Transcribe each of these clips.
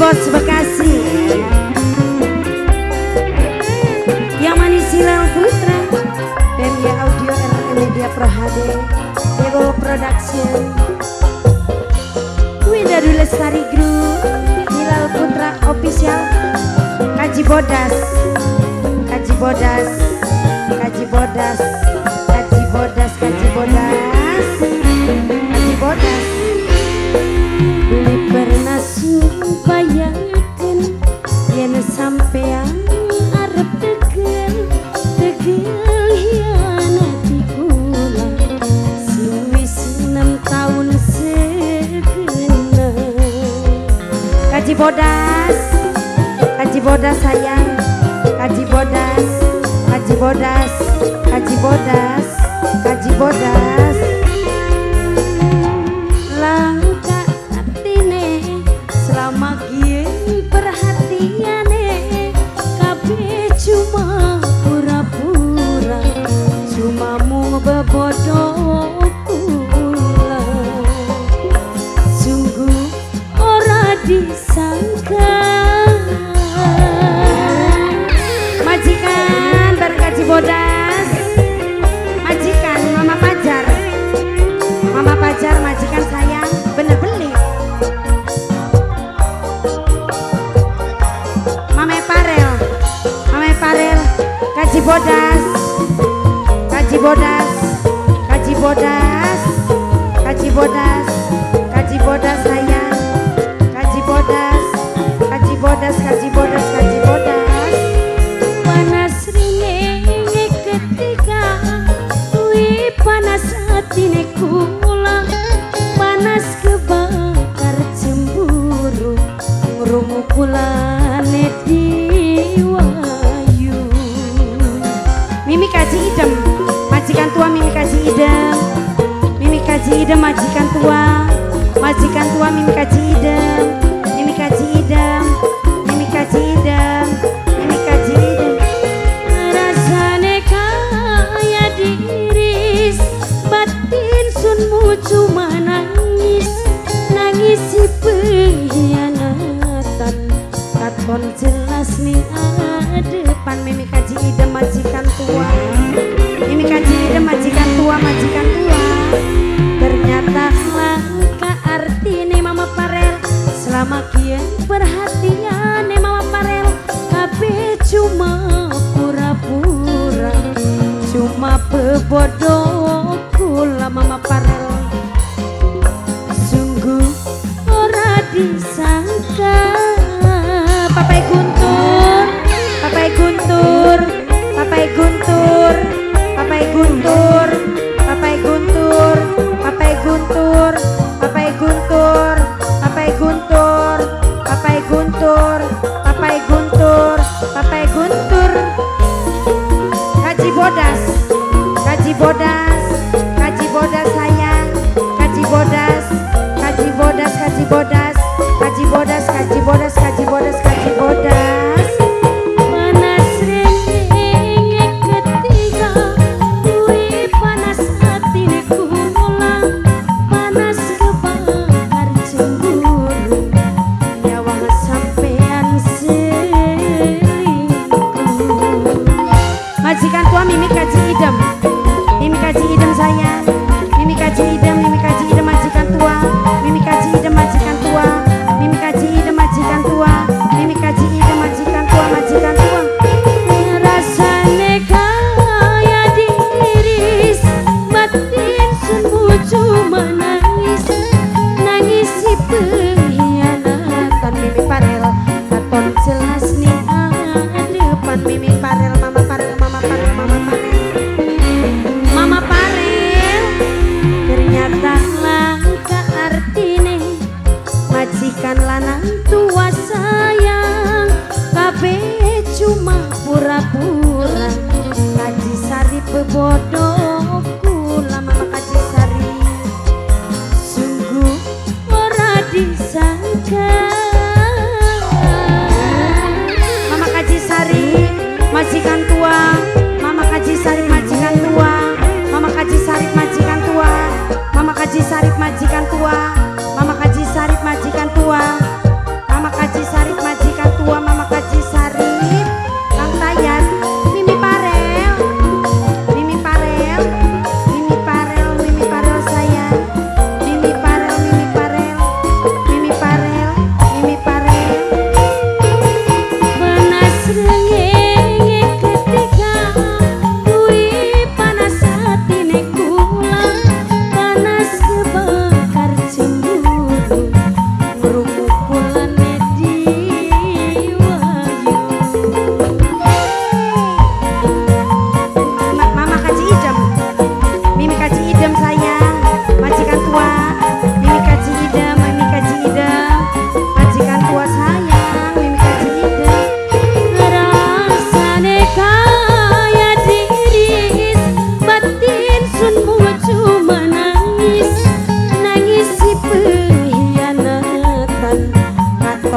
Bos Bekasi, yang manis Hilal Putra, Media Audio RRM Media Pro HD, Dewo Production, Widadu Lestari Group, Hilal Putra Official, Kaji Bodas, Kaji Bodas, Kaji Bodas, Kaji Bodas, Kaji Bodas, Kaji Bodas. Beli pernah sumpayakan yen sampean arep tegel hianati kula sing wis 6 tahun sekena. Kaji Bodas, Kaji Bodas sayang, Kaji Bodas, Kaji Bodas, Kaji Bodas, Kaji Bodas. Langka atine selama kieu perhatiane kabeh cuma pura-pura, cuma mung bebodoh kula. Sungguh ora disangka majikan bareng Kaji Bodas, majikan Mama Pajar, Mama Pajar majikan sayang bener beli. Mama Parel, Mama Parel, Kaji Bodas, Kaji Bodas, Kaji Bodas, Kaji Bodas, Kaji Bodas sayang, Kaji Bodas, Kaji Bodas, Kaji Bodas, Kaji Bodas. Panas ringe ketika kui panas hatine kula, panas kebakar cemburu ngrungu kulane diwayu. Mimi Kaji Idem majikan tua, Mimi Kaji Idem, Mimi Kaji Idem majikan tua, majikan tua Mimi Kaji Idem, Mimi Kaji Idem, Mimi Kaji Idem, Mimi Kaji Idem. Rasane kaya diiris, batin sunmu cuma nangis, nangisi pengkhianatan, katon jelas nih depan. Mimi Kaji Idem majikan tua, Mimi Kaji Idem majikan tua, majikan tua. Ternyata langka artine Mama Parel, selama kian perhatian Mama Parel kabeh cuma pura-pura, cuma bebodoh kula Mama Parel. Sungguh ora disangka Papai Guntur, Papai Guntur, Papai Guntur, Papai Guntur, Papai Guntur, Papai Guntur, Papai Guntur, Papai Guntur, Papai Guntur, Papai Guntur, Papai Guntur. Kaji Bodas, Kaji Bodas, Kaji Bodas sayang, Kaji Bodas, Kaji Bodas, Kaji Bodas, Kaji Bodas, Kaji Bodas, Kaji Bodas, Kaji Bodas. Panas ringe ketika kui panas hatine kula, panas kebakar cemburu nyawang sampean selingkuh. Majikan tua Mimi Kaji Idem, Mimi Kaji Idem sayang, Mimi Kaji Idem, Mimi Kaji Idem majikan tua, Mimi Kaji Idem majikan tua, Mimi Kaji Idem majikan tua, Mimi Kaji Idem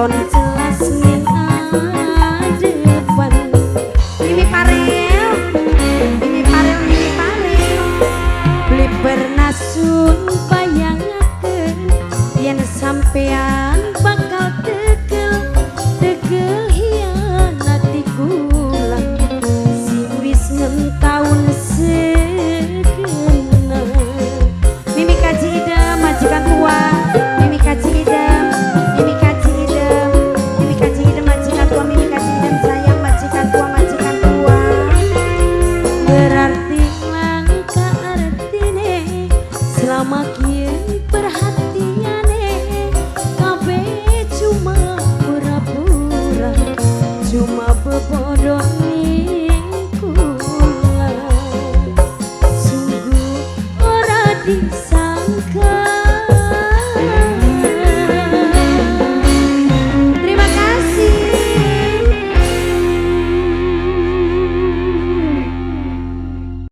katon jelas ning adepan. Mimi Parel, Mimi Parel, Mimi Parel. Beli pernah sumpah yang akan yen sampean bakal tegel hianati kula sing wis ngentaun segenap. Mimi Kaji Idem majikan tua, Mimi Kaji Idem, Mimi Kaji Idem, Mimi Kaji Idem majikan tua, Mimi Kaji Idem sayang majikan tua, majikan tua. Berarti langka artine selama kieu perhatiane kabeh cuma pura-pura, cuma bebodoh ning kula. Sungguh ora disangka